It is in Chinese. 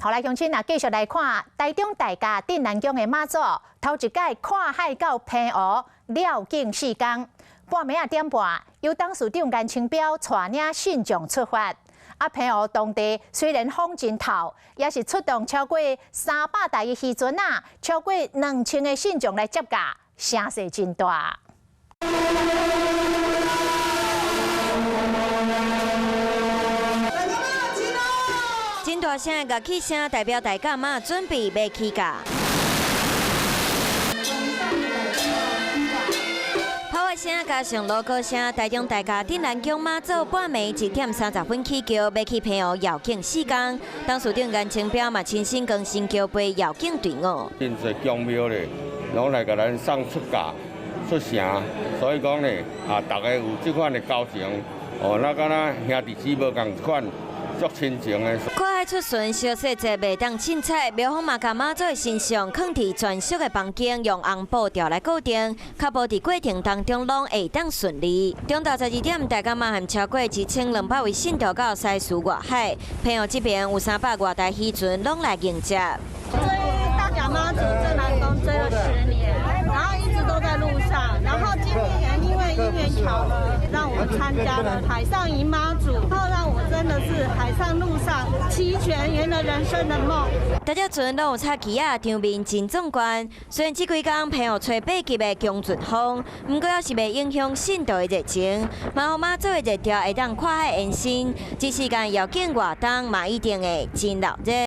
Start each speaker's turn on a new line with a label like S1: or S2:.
S1: 好来，乡亲啊，继续来看台中大甲镇南宫的妈祖，头一届看海到平湖了境4天，半暝啊点半，由董事长颜清标带领信众出发。平湖当地虽然风真透，也是出动超过300台的渔船啊，超过2000个信众来接驾，声势真大。
S2: 真大声的乐器声代表大甲妈准备要起驾。炮的声加上锣鼓声，台中大甲镇南宫妈祖半暝1点30分起轿，要去平湖绕境4天。董事长颜清标嘛亲身更新轿杯绕境队伍。
S3: 真侪宫庙咧，拢来甲咱送出价、出城，所以讲咧大家有这款的交情，那敢若兄弟姊妹共款。 足亲情的。
S2: 看海出巡，小细节袂当凊彩。庙方嘛，甲妈祖的神像放伫专属的房间，用红布条来固定，确保伫过程当中拢会当顺利。中昼12点，大甲妈含超过1200位信徒到西苏外海，平湖这边有300多台渔船拢来迎接。
S4: 追大甲妈祖镇南宫追了10年，然后一直都在路上，然后今年因为因缘巧合，让我参加了海上迎妈祖，然后让我真的是海上路上齐全，圆了人生的梦。
S2: 大家船拢有插旗啊，场面真壮观。虽然这几天平湖吹8级的强阵风，不过也是袂影响信徒的热情。嘛，互妈祖的热潮会当看海延伸，这时间要见活动嘛一定会真热闹。